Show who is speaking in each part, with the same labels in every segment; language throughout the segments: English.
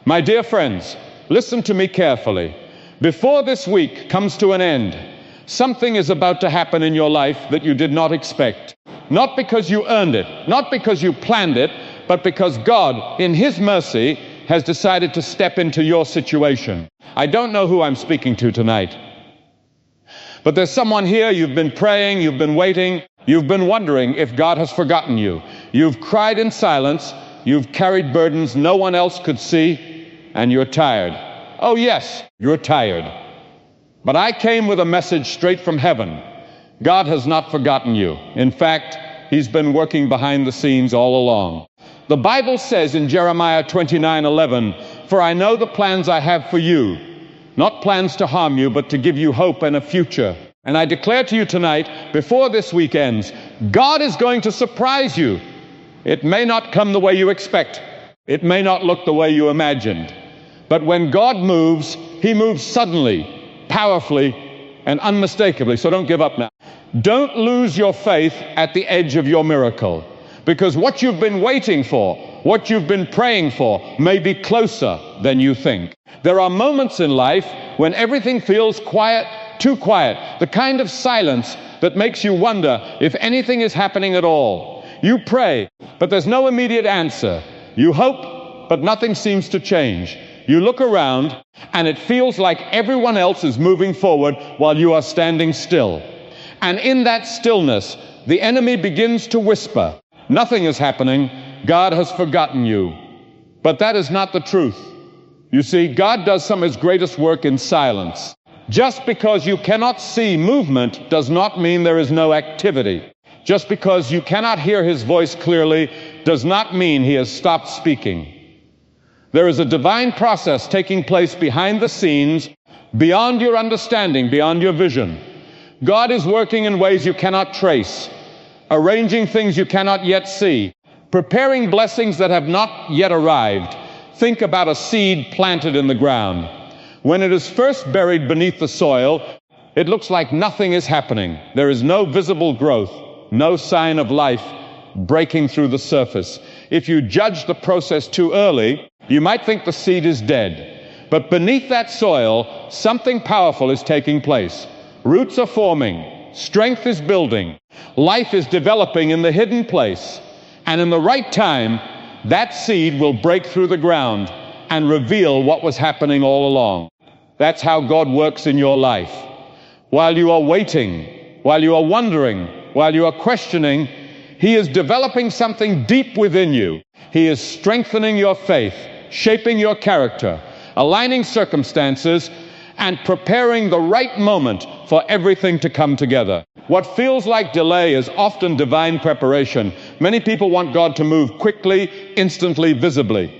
Speaker 1: My dear friends, listen to me carefully. Before this week comes to an end, something is about to happen in your life that you did not expect. Not because you earned it, not because you planned it, but because God, in His mercy, has decided to step into your situation. I don't know who I'm speaking to tonight, but there's someone here. You've been praying, you've been waiting, you've been wondering if God has forgotten you. You've cried in silence, you've carried burdens no one else could see, and you're tired. Oh yes, you're tired. But I came with a message straight from heaven. God has not forgotten you. In fact, He's been working behind the scenes all along. The Bible says in Jeremiah 29:11, "For I know the plans I have for you, not plans to harm you, but to give you hope and a future." And I declare to you tonight, before this week ends, God is going to surprise you. It may not come the way you expect. It may not look the way you imagined. But when God moves, He moves suddenly, powerfully, and unmistakably. So don't give up now. Don't lose your faith at the edge of your miracle, because what you've been waiting for, what you've been praying for, may be closer than you think. There are moments in life when everything feels quiet, too quiet, the kind of silence that makes you wonder if anything is happening at all. You pray, but there's no immediate answer. You hope, but nothing seems to change. You look around, and it feels like everyone else is moving forward while you are standing still. And in that stillness, the enemy begins to whisper, "Nothing is happening. God has forgotten you." But that is not the truth. You see, God does some of His greatest work in silence. Just because you cannot see movement does not mean there is no activity. Just because you cannot hear His voice clearly does not mean He has stopped speaking. There is a divine process taking place behind the scenes, beyond your understanding, beyond your vision. God is working in ways you cannot trace, arranging things you cannot yet see, preparing blessings that have not yet arrived. Think about a seed planted in the ground. When it is first buried beneath the soil, it looks like nothing is happening. There is no visible growth, no sign of life breaking through the surface. If you judge the process too early, you might think the seed is dead. But beneath that soil, something powerful is taking place. Roots are forming, strength is building, life is developing in the hidden place. And in the right time, that seed will break through the ground and reveal what was happening all along. That's how God works in your life. While you are waiting, while you are wondering, while you are questioning, He is developing something deep within you. He is strengthening your faith, shaping your character, aligning circumstances, and preparing the right moment for everything to come together. What feels like delay is often divine preparation. Many people want God to move quickly, instantly, visibly.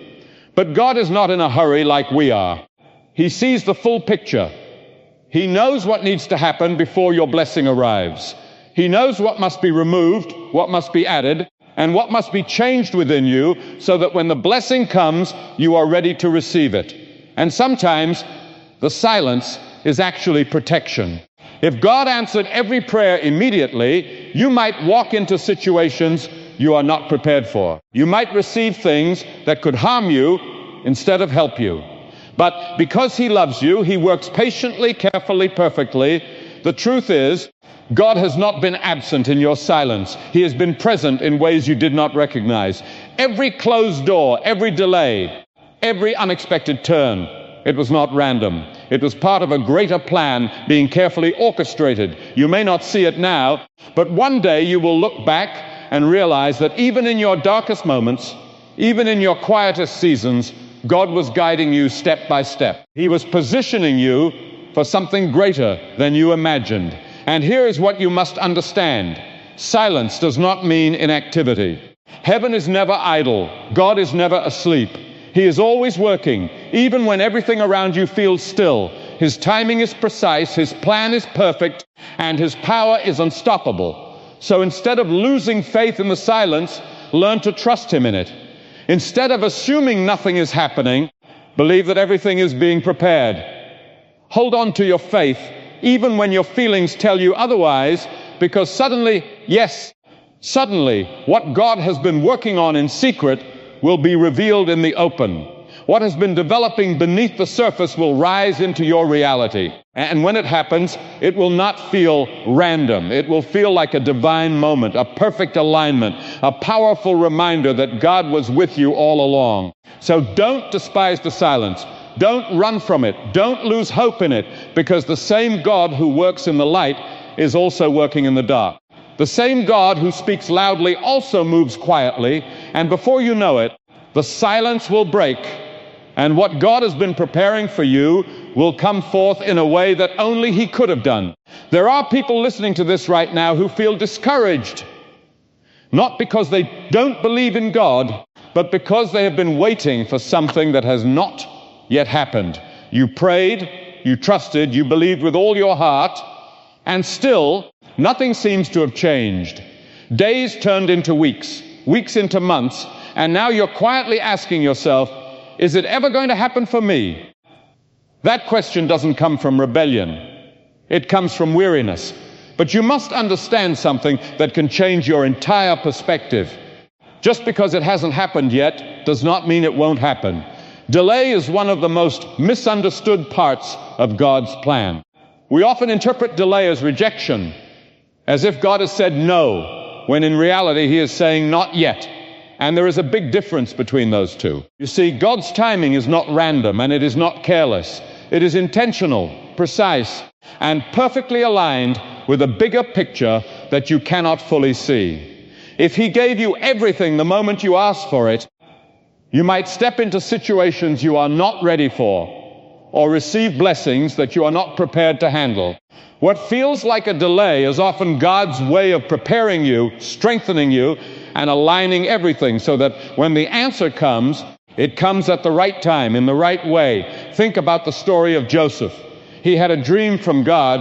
Speaker 1: But God is not in a hurry like we are. He sees the full picture. He knows what needs to happen before your blessing arrives. He knows what must be removed, what must be added, and what must be changed within you so that when the blessing comes, you are ready to receive it. And sometimes the silence is actually protection. If God answered every prayer immediately, you might walk into situations you are not prepared for. You might receive things that could harm you instead of help you. But because He loves you, He works patiently, carefully, perfectly. The truth is, God has not been absent in your silence. He has been present in ways you did not recognize. Every closed door, every delay, every unexpected turn, it was not random. It was part of a greater plan being carefully orchestrated. You may not see it now, but one day you will look back and realize that even in your darkest moments, even in your quietest seasons, God was guiding you step by step. He was positioning you for something greater than you imagined. And here is what you must understand. Silence does not mean inactivity. Heaven is never idle. God is never asleep. He is always working, even when everything around you feels still. His timing is precise, His plan is perfect, and His power is unstoppable. So instead of losing faith in the silence, learn to trust Him in it. Instead of assuming nothing is happening, believe that everything is being prepared. Hold on to your faith, even when your feelings tell you otherwise, because suddenly, what God has been working on in secret will be revealed in the open. What has been developing beneath the surface will rise into your reality. And when it happens, it will not feel random. It will feel like a divine moment, a perfect alignment, a powerful reminder that God was with you all along. So don't despise the silence. Don't run from it. Don't lose hope in it, because the same God who works in the light is also working in the dark. The same God who speaks loudly also moves quietly, and before you know it, the silence will break, and what God has been preparing for you will come forth in a way that only He could have done. There are people listening to this right now who feel discouraged, not because they don't believe in God, but because they have been waiting for something that has not yet happened. You prayed, you trusted, you believed with all your heart, and still nothing seems to have changed. Days turned into weeks, weeks into months, and now you're quietly asking yourself, is it ever going to happen for me? That question doesn't come from rebellion. It comes from weariness. But you must understand something that can change your entire perspective. Just because it hasn't happened yet does not mean it won't happen. Delay is one of the most misunderstood parts of God's plan. We often interpret delay as rejection, as if God has said no, when in reality He is saying not yet. And there is a big difference between those two. You see, God's timing is not random, and it is not careless. It is intentional, precise, and perfectly aligned with a bigger picture that you cannot fully see. If He gave you everything the moment you asked for it, you might step into situations you are not ready for, or receive blessings that you are not prepared to handle. What feels like a delay is often God's way of preparing you, strengthening you, and aligning everything so that when the answer comes, it comes at the right time, in the right way. Think about the story of Joseph. He had a dream from God,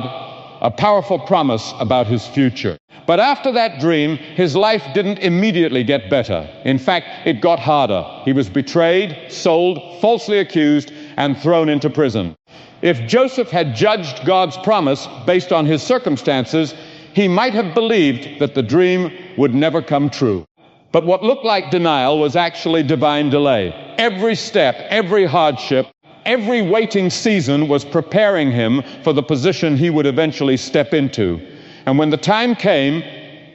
Speaker 1: a powerful promise about his future. But after that dream, his life didn't immediately get better. In fact, it got harder. He was betrayed, sold, falsely accused, and thrown into prison. If Joseph had judged God's promise based on his circumstances, he might have believed that the dream would never come true. But what looked like denial was actually divine delay. Every step, every hardship, every waiting season was preparing him for the position he would eventually step into. And when the time came,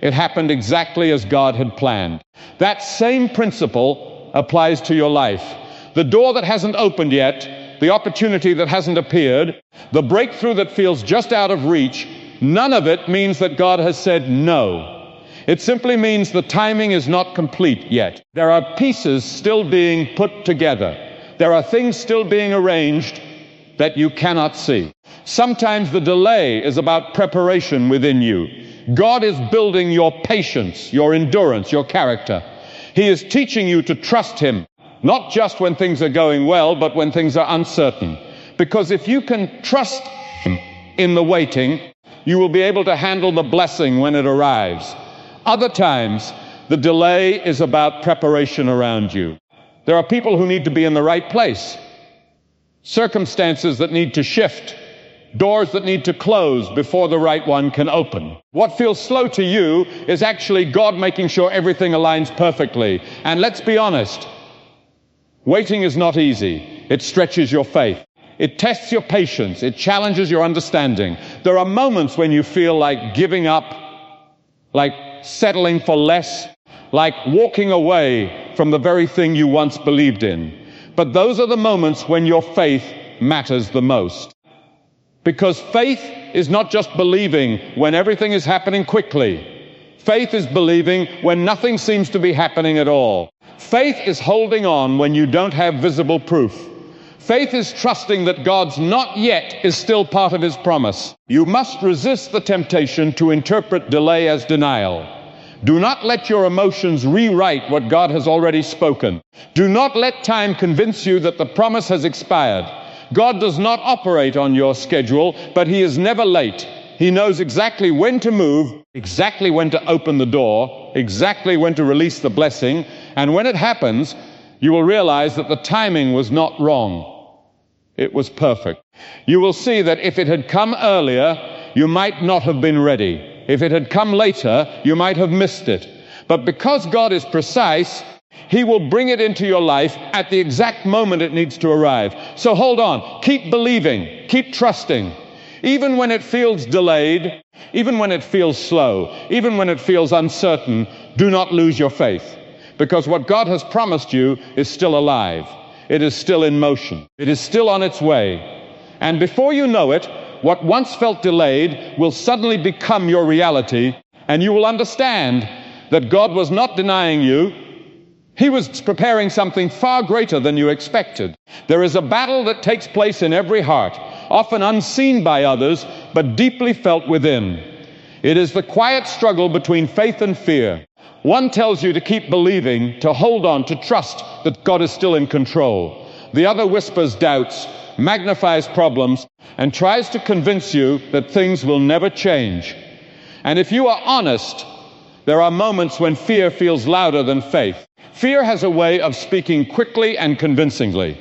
Speaker 1: it happened exactly as God had planned. That same principle applies to your life. The door that hasn't opened yet, the opportunity that hasn't appeared, the breakthrough that feels just out of reach, none of it means that God has said no. It simply means the timing is not complete yet. There are pieces still being put together. There are things still being arranged that you cannot see. Sometimes the delay is about preparation within you. God is building your patience, your endurance, your character. He is teaching you to trust Him, not just when things are going well, but when things are uncertain. Because if you can trust Him in the waiting, you will be able to handle the blessing when it arrives. Other times, the delay is about preparation around you. There are people who need to be in the right place, circumstances that need to shift, doors that need to close before the right one can open. What feels slow to you is actually God making sure everything aligns perfectly. And let's be honest, waiting is not easy. It stretches your faith. It tests your patience. It challenges your understanding. There are moments when you feel like giving up, like settling for less, like walking away from the very thing you once believed in. But those are the moments when your faith matters the most. Because faith is not just believing when everything is happening quickly. Faith is believing when nothing seems to be happening at all. Faith is holding on when you don't have visible proof. Faith is trusting that God's not yet is still part of His promise. You must resist the temptation to interpret delay as denial. Do not let your emotions rewrite what God has already spoken. Do not let time convince you that the promise has expired. God does not operate on your schedule, but He is never late. He knows exactly when to move, exactly when to open the door, exactly when to release the blessing, and when it happens, you will realize that the timing was not wrong. It was perfect. You will see that if it had come earlier, you might not have been ready. If it had come later, you might have missed it. But because God is precise, He will bring it into your life at the exact moment it needs to arrive. So hold on. Keep believing. Keep trusting. Even when it feels delayed, even when it feels slow, even when it feels uncertain, do not lose your faith. Because what God has promised you is still alive. It is still in motion. It is still on its way. And before you know it, what once felt delayed will suddenly become your reality, and you will understand that God was not denying you. He was preparing something far greater than you expected. There is a battle that takes place in every heart, often unseen by others, but deeply felt within. It is the quiet struggle between faith and fear. One tells you to keep believing, to hold on, to trust that God is still in control. The other whispers doubts, magnifies problems, and tries to convince you that things will never change. And if you are honest, there are moments when fear feels louder than faith. Fear has a way of speaking quickly and convincingly.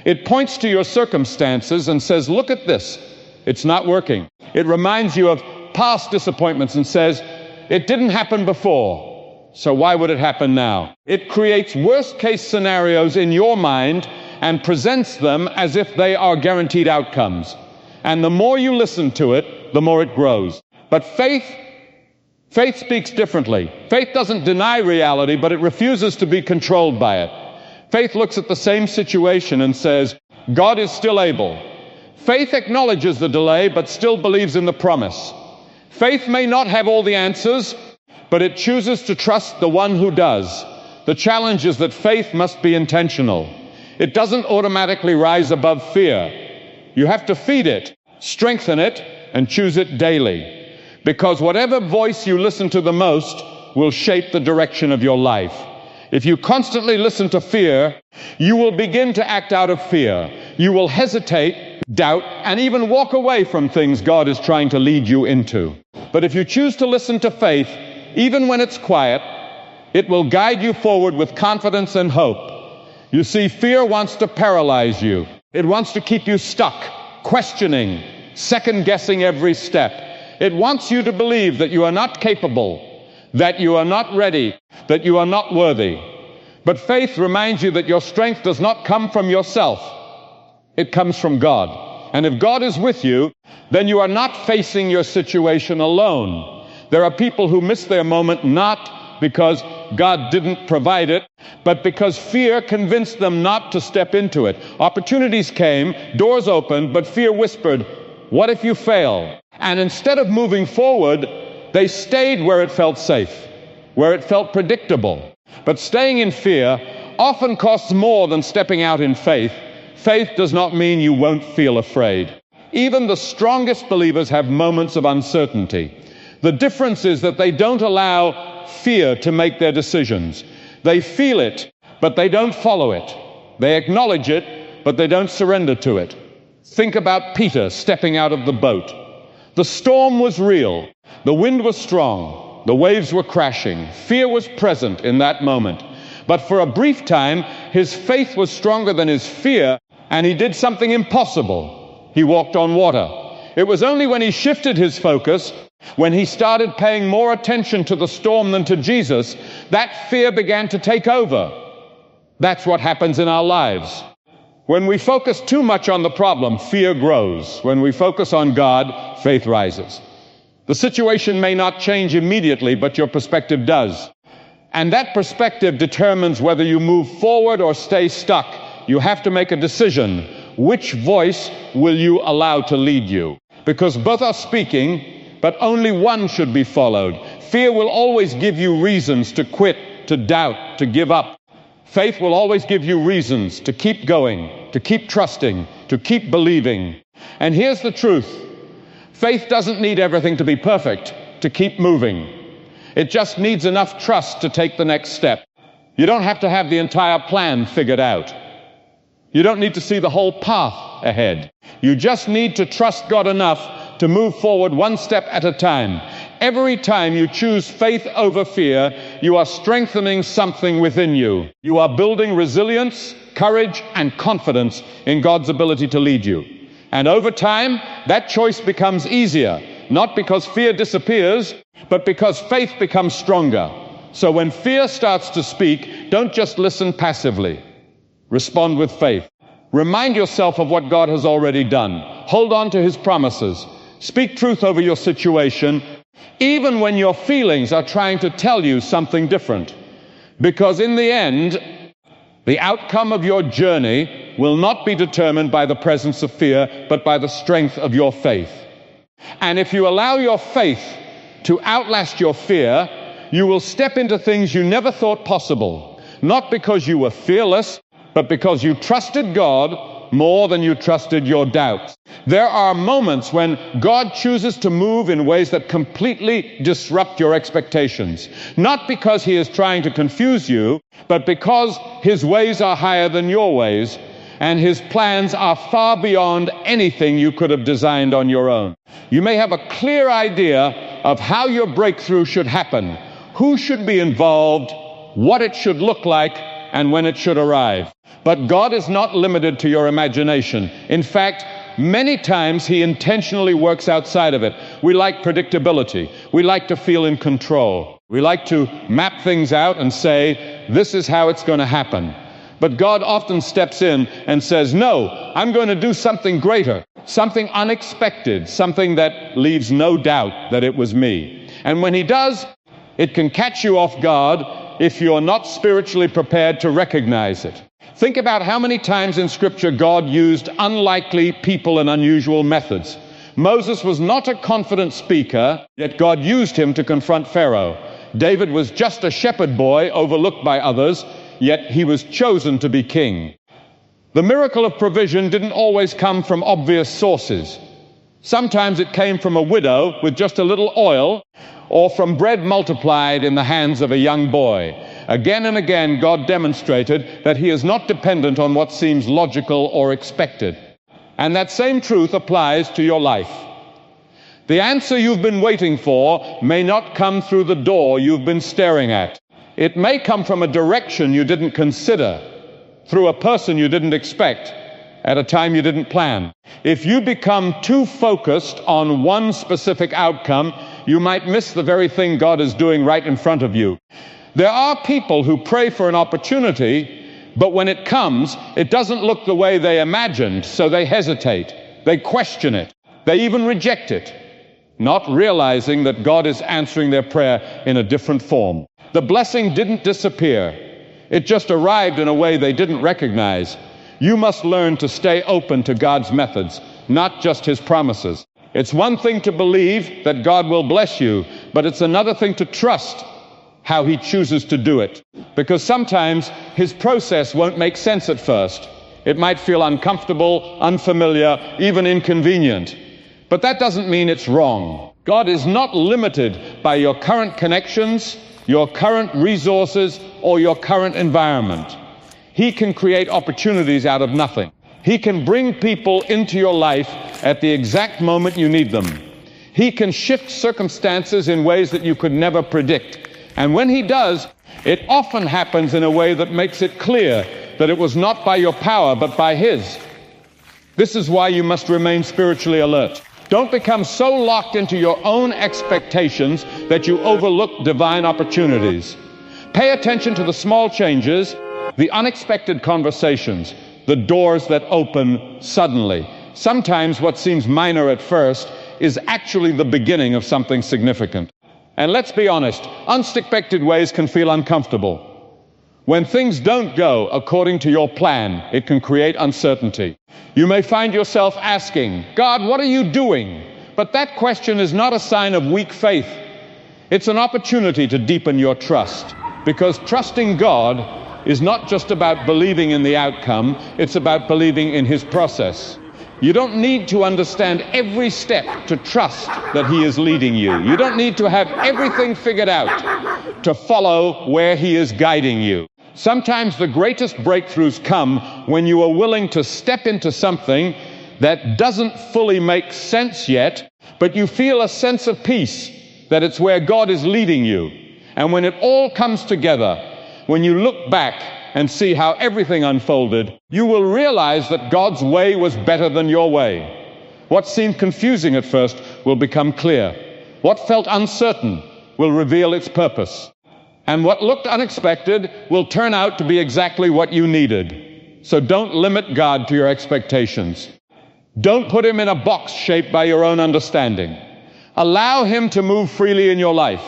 Speaker 1: It points to your circumstances and says, look at this. It's not working. It reminds you of past disappointments and says, it didn't happen before, so why would it happen now? It creates worst-case scenarios in your mind and presents them as if they are guaranteed outcomes. And the more you listen to it, the more it grows. But faith speaks differently. Faith doesn't deny reality, but it refuses to be controlled by it. Faith looks at the same situation and says, God is still able. Faith acknowledges the delay, but still believes in the promise. Faith may not have all the answers, but it chooses to trust the one who does. The challenge is that faith must be intentional. It doesn't automatically rise above fear. You have to feed it, strengthen it, and choose it daily. Because whatever voice you listen to the most will shape the direction of your life. If you constantly listen to fear, you will begin to act out of fear. You will hesitate, doubt, and even walk away from things God is trying to lead you into. But if you choose to listen to faith, even when it's quiet, it will guide you forward with confidence and hope. You see, fear wants to paralyze you. It wants to keep you stuck, questioning, second-guessing every step. It wants you to believe that you are not capable, that you are not ready, that you are not worthy. But faith reminds you that your strength does not come from yourself. It comes from God. And if God is with you, then you are not facing your situation alone. There are people who miss their moment not because God didn't provide it, but because fear convinced them not to step into it. Opportunities came, doors opened, but fear whispered, what if you fail? And instead of moving forward, they stayed where it felt safe, where it felt predictable. But staying in fear often costs more than stepping out in faith. Faith does not mean you won't feel afraid. Even the strongest believers have moments of uncertainty. The difference is that they don't allow fear to make their decisions. They feel it, but they don't follow it. They acknowledge it, but they don't surrender to it. Think about Peter stepping out of the boat. The storm was real. The wind was strong. The waves were crashing. Fear was present in that moment. But for a brief time, his faith was stronger than his fear, and he did something impossible. He walked on water. It was only when he shifted his focus, when he started paying more attention to the storm than to Jesus, that fear began to take over. That's what happens in our lives. When we focus too much on the problem, fear grows. When we focus on God, faith rises. The situation may not change immediately, but your perspective does. And that perspective determines whether you move forward or stay stuck. You have to make a decision. Which voice will you allow to lead you? Because both are speaking, but only one should be followed. Fear will always give you reasons to quit, to doubt, to give up. Faith will always give you reasons to keep going, to keep trusting, to keep believing. And here's the truth. Faith doesn't need everything to be perfect to keep moving. It just needs enough trust to take the next step. You don't have to have the entire plan figured out. You don't need to see the whole path ahead. You just need to trust God enough to move forward one step at a time. Every time you choose faith over fear, you are strengthening something within you. You are building resilience, courage, and confidence in God's ability to lead you. And over time, that choice becomes easier, not because fear disappears, but because faith becomes stronger. So when fear starts to speak, don't just listen passively. Respond with faith. Remind yourself of what God has already done. Hold on to his promises. Speak truth over your situation, even when your feelings are trying to tell you something different. Because in the end, the outcome of your journey will not be determined by the presence of fear, but by the strength of your faith. And if you allow your faith to outlast your fear, you will step into things you never thought possible, not because you were fearless, but because you trusted God more than you trusted your doubts. There are moments when God chooses to move in ways that completely disrupt your expectations, not because he is trying to confuse you, but because his ways are higher than your ways, and his plans are far beyond anything you could have designed on your own. You may have a clear idea of how your breakthrough should happen, who should be involved, what it should look like, and when it should arrive. But God is not limited to your imagination. In fact, many times he intentionally works outside of it. We like predictability. We like to feel in control. We like to map things out and say, this is how it's going to happen. But God often steps in and says, no, I'm going to do something greater, something unexpected, something that leaves no doubt that it was me. And when he does, it can catch you off guard if you're not spiritually prepared to recognize it. Think about how many times in Scripture God used unlikely people and unusual methods. Moses was not a confident speaker, yet God used him to confront Pharaoh. David was just a shepherd boy overlooked by others, yet he was chosen to be king. The miracle of provision didn't always come from obvious sources. Sometimes it came from a widow with just a little oil, or from bread multiplied in the hands of a young boy. Again and again, God demonstrated that he is not dependent on what seems logical or expected. And that same truth applies to your life. The answer you've been waiting for may not come through the door you've been staring at. It may come from a direction you didn't consider, through a person you didn't expect, at a time you didn't plan. If you become too focused on one specific outcome, you might miss the very thing God is doing right in front of you. There are people who pray for an opportunity, but when it comes, it doesn't look the way they imagined, so they hesitate, they question it, they even reject it, not realizing that God is answering their prayer in a different form. The blessing didn't disappear. It just arrived in a way they didn't recognize. You must learn to stay open to God's methods, not just his promises. It's one thing to believe that God will bless you, but it's another thing to trust how he chooses to do it. Because sometimes his process won't make sense at first. It might feel uncomfortable, unfamiliar, even inconvenient. But that doesn't mean it's wrong. God is not limited by your current connections, your current resources, or your current environment. He can create opportunities out of nothing. He can bring people into your life at the exact moment you need them. He can shift circumstances in ways that you could never predict. And when he does, it often happens in a way that makes it clear that it was not by your power, but by his. This is why you must remain spiritually alert. Don't become so locked into your own expectations that you overlook divine opportunities. Pay attention to the small changes, the unexpected conversations, the doors that open suddenly. Sometimes what seems minor at first is actually the beginning of something significant. And let's be honest, unexpected ways can feel uncomfortable. When things don't go according to your plan, it can create uncertainty. You may find yourself asking, God, what are you doing? But that question is not a sign of weak faith. It's an opportunity to deepen your trust. Because trusting God is not just about believing in the outcome, it's about believing in his process. You don't need to understand every step to trust that he is leading you. You don't need to have everything figured out to follow where he is guiding you. Sometimes the greatest breakthroughs come when you are willing to step into something that doesn't fully make sense yet, but you feel a sense of peace that it's where God is leading you. And when it all comes together, when you look back and see how everything unfolded, you will realize that God's way was better than your way. What seemed confusing at first will become clear. What felt uncertain will reveal its purpose. And what looked unexpected will turn out to be exactly what you needed. So don't limit God to your expectations. Don't put him in a box shaped by your own understanding. Allow him to move freely in your life,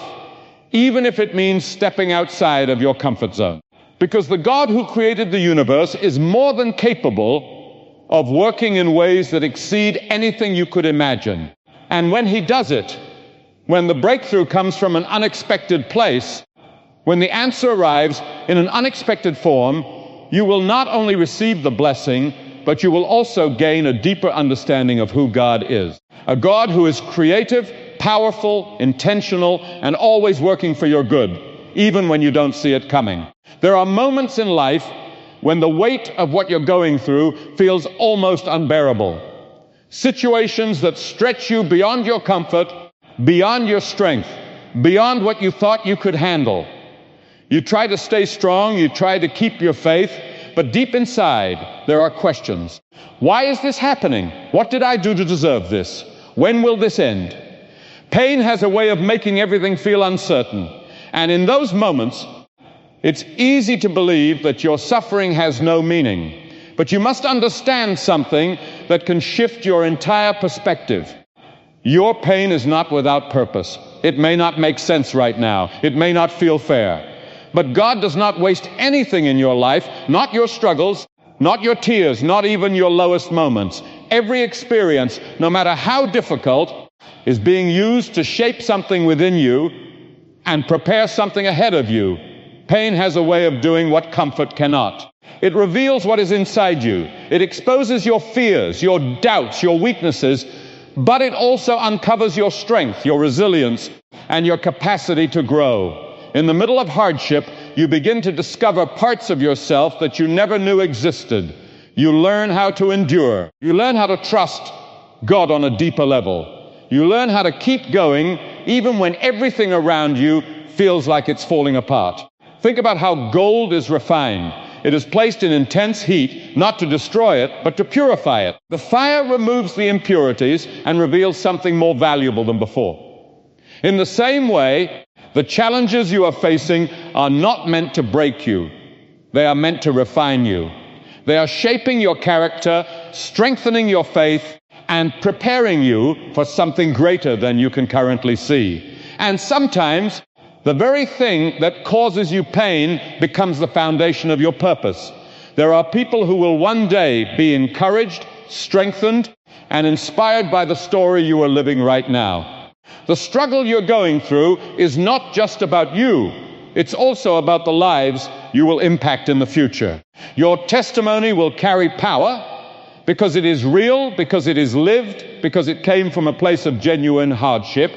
Speaker 1: even if it means stepping outside of your comfort zone. Because the God who created the universe is more than capable of working in ways that exceed anything you could imagine. And when he does it, when the breakthrough comes from an unexpected place, when the answer arrives in an unexpected form, you will not only receive the blessing, but you will also gain a deeper understanding of who God is. A God who is creative, powerful, intentional, and always working for your good, even when you don't see it coming. There are moments in life when the weight of what you're going through feels almost unbearable. Situations that stretch you beyond your comfort, beyond your strength, beyond what you thought you could handle. You try to stay strong, you try to keep your faith, but deep inside, there are questions. Why is this happening? What did I do to deserve this? When will this end? Pain has a way of making everything feel uncertain. And in those moments, it's easy to believe that your suffering has no meaning. But you must understand something that can shift your entire perspective. Your pain is not without purpose. It may not make sense right now. It may not feel fair. But God does not waste anything in your life, not your struggles, not your tears, not even your lowest moments. Every experience, no matter how difficult, is being used to shape something within you and prepare something ahead of you. Pain has a way of doing what comfort cannot. It reveals what is inside you. It exposes your fears, your doubts, your weaknesses, but it also uncovers your strength, your resilience, and your capacity to grow. In the middle of hardship, you begin to discover parts of yourself that you never knew existed. You learn how to endure. You learn how to trust God on a deeper level. You learn how to keep going even when everything around you feels like it's falling apart. Think about how gold is refined. It is placed in intense heat, not to destroy it, but to purify it. The fire removes the impurities and reveals something more valuable than before. In the same way, the challenges you are facing are not meant to break you. They are meant to refine you. They are shaping your character, strengthening your faith, and preparing you for something greater than you can currently see. And sometimes, the very thing that causes you pain becomes the foundation of your purpose. There are people who will one day be encouraged, strengthened, and inspired by the story you are living right now. The struggle you're going through is not just about you. It's also about the lives you will impact in the future. Your testimony will carry power because it is real, because it is lived, because it came from a place of genuine hardship.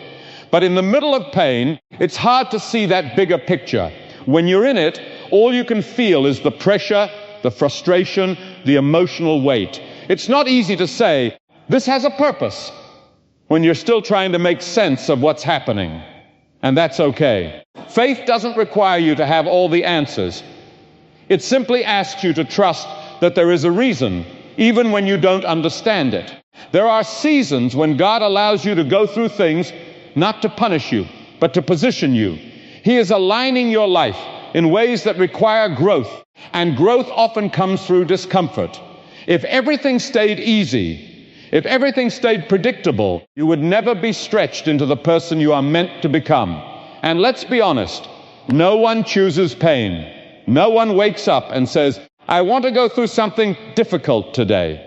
Speaker 1: But in the middle of pain, it's hard to see that bigger picture. When you're in it, all you can feel is the pressure, the frustration, the emotional weight. It's not easy to say, this has a purpose, when you're still trying to make sense of what's happening. And that's okay. Faith doesn't require you to have all the answers. It simply asks you to trust that there is a reason, even when you don't understand it. There are seasons when God allows you to go through things not to punish you, but to position you. He is aligning your life in ways that require growth, and growth often comes through discomfort. If everything stayed easy, if everything stayed predictable, you would never be stretched into the person you are meant to become. And let's be honest, no one chooses pain. No one wakes up and says, I want to go through something difficult today.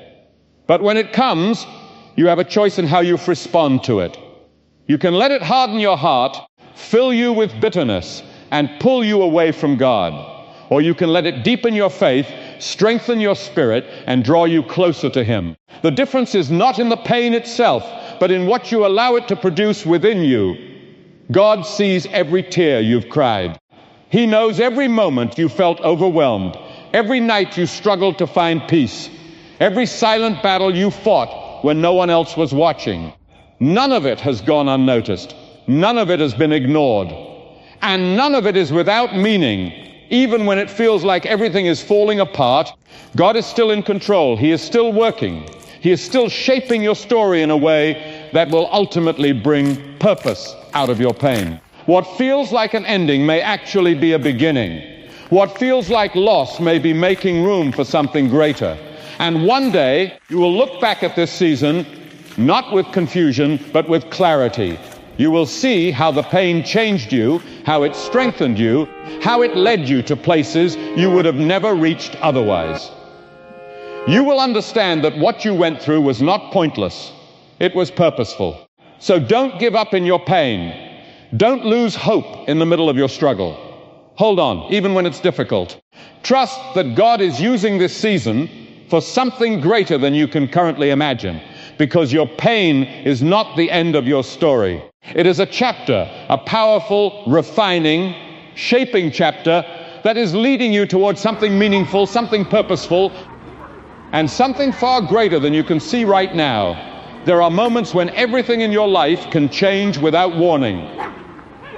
Speaker 1: But when it comes, you have a choice in how you respond to it. You can let it harden your heart, fill you with bitterness, and pull you away from God. Or you can let it deepen your faith, strengthen your spirit, and draw you closer to Him. The difference is not in the pain itself, but in what you allow it to produce within you. God sees every tear you've cried. He knows every moment you felt overwhelmed, every night you struggled to find peace, every silent battle you fought when no one else was watching. None of it has gone unnoticed. None of it has been ignored. And none of it is without meaning. Even when it feels like everything is falling apart, God is still in control. He is still working. He is still shaping your story in a way that will ultimately bring purpose out of your pain. What feels like an ending may actually be a beginning. What feels like loss may be making room for something greater. And one day, you will look back at this season, not with confusion, but with clarity. You will see how the pain changed you, how it strengthened you, how it led you to places you would have never reached otherwise. You will understand that what you went through was not pointless. It was purposeful. So don't give up in your pain. Don't lose hope in the middle of your struggle. Hold on, even when it's difficult. Trust that God is using this season for something greater than you can currently imagine, because your pain is not the end of your story. It is a chapter, a powerful, refining, shaping chapter that is leading you towards something meaningful, something purposeful, and something far greater than you can see right now. There are moments when everything in your life can change without warning.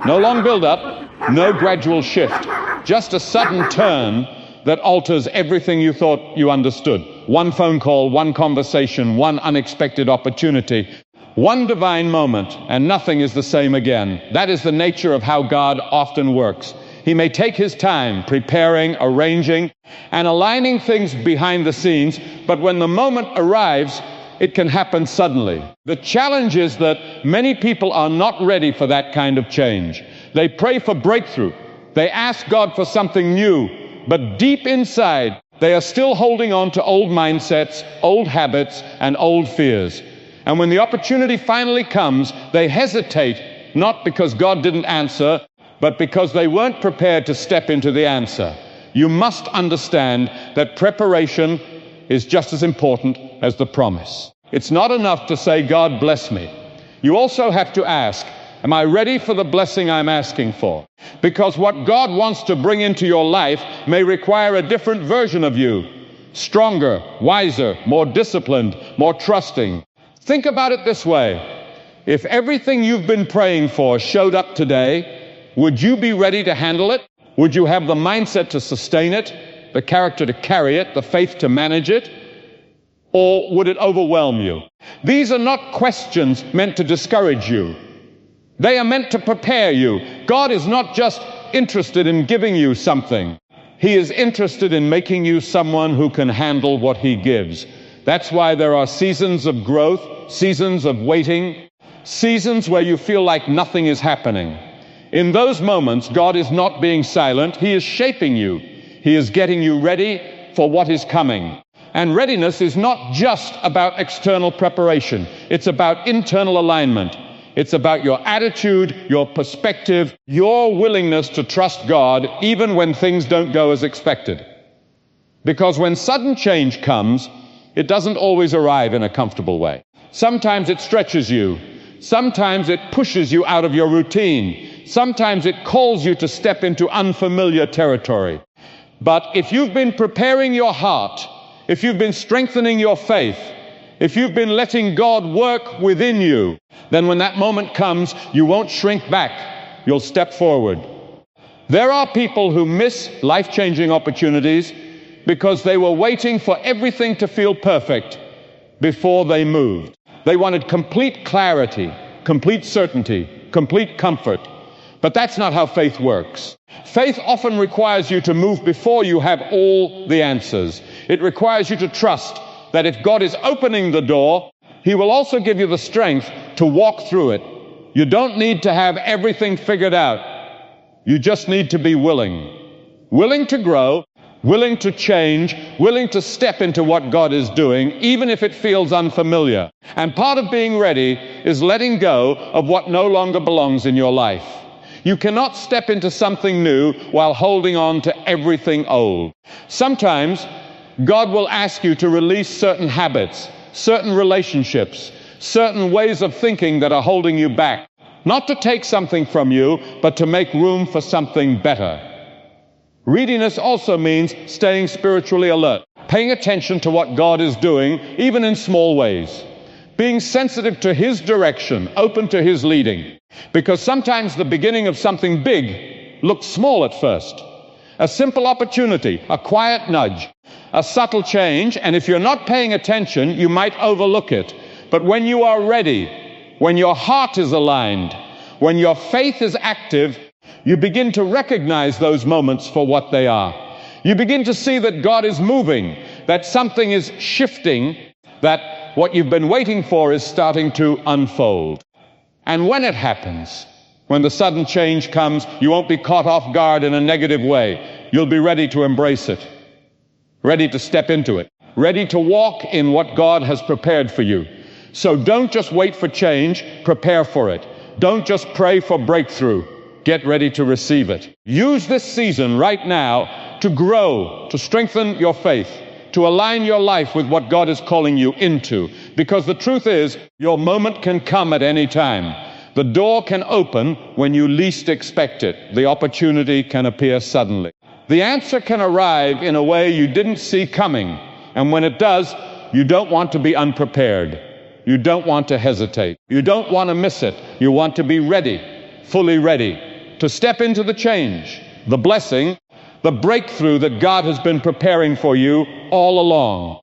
Speaker 1: No long build-up, no gradual shift, just a sudden turn that alters everything you thought you understood. One phone call, one conversation, one unexpected opportunity, one divine moment, and nothing is the same again. That is the nature of how God often works. He may take his time preparing, arranging, and aligning things behind the scenes, but when the moment arrives, it can happen suddenly. The challenge is that many people are not ready for that kind of change. They pray for breakthrough. They ask God for something new, but deep inside, they are still holding on to old mindsets, old habits, and old fears. And when the opportunity finally comes, they hesitate, not because God didn't answer, but because they weren't prepared to step into the answer. You must understand that preparation is just as important as the promise. It's not enough to say, God bless me. You also have to ask, am I ready for the blessing I'm asking for? Because what God wants to bring into your life may require a different version of you. Stronger, wiser, more disciplined, more trusting. Think about it this way. If everything you've been praying for showed up today, would you be ready to handle it? Would you have the mindset to sustain it, the character to carry it, the faith to manage it? Or would it overwhelm you? These are not questions meant to discourage you. They are meant to prepare you. God is not just interested in giving you something. He is interested in making you someone who can handle what he gives. That's why there are seasons of growth, seasons of waiting, seasons where you feel like nothing is happening. In those moments, God is not being silent. He is shaping you. He is getting you ready for what is coming. And readiness is not just about external preparation. It's about internal alignment. It's about your attitude, your perspective, your willingness to trust God even when things don't go as expected. Because when sudden change comes, it doesn't always arrive in a comfortable way. Sometimes it stretches you. Sometimes it pushes you out of your routine. Sometimes it calls you to step into unfamiliar territory. But if you've been preparing your heart, if you've been strengthening your faith, if you've been letting God work within you, then when that moment comes, you won't shrink back. You'll step forward. There are people who miss life-changing opportunities because they were waiting for everything to feel perfect before they moved. They wanted complete clarity, complete certainty, complete comfort. But that's not how faith works. Faith often requires you to move before you have all the answers. It requires you to trust that if God is opening the door, he will also give you the strength to walk through it. You don't need to have everything figured out. You just need to be willing. Willing to grow, willing to change, willing to step into what God is doing, even if it feels unfamiliar. And part of being ready is letting go of what no longer belongs in your life. You cannot step into something new while holding on to everything old. Sometimes God will ask you to release certain habits, certain relationships, certain ways of thinking that are holding you back. Not to take something from you, but to make room for something better. Readiness also means staying spiritually alert, paying attention to what God is doing, even in small ways. Being sensitive to his direction, open to his leading. Because sometimes the beginning of something big looks small at first. A simple opportunity, a quiet nudge, a subtle change, and if you're not paying attention, you might overlook it. But when you are ready, when your heart is aligned, when your faith is active, you begin to recognize those moments for what they are. You begin to see that God is moving, that something is shifting, that what you've been waiting for is starting to unfold. And when it happens, when the sudden change comes, you won't be caught off guard in a negative way. You'll be ready to embrace it, ready to step into it, ready to walk in what God has prepared for you. So don't just wait for change, prepare for it. Don't just pray for breakthrough. Get ready to receive it. Use this season right now to grow, to strengthen your faith, to align your life with what God is calling you into. Because the truth is, your moment can come at any time. The door can open when you least expect it. The opportunity can appear suddenly. The answer can arrive in a way you didn't see coming. And when it does, you don't want to be unprepared. You don't want to hesitate. You don't want to miss it. You want to be ready, fully ready, to step into the change, the blessing, the breakthrough that God has been preparing for you all along.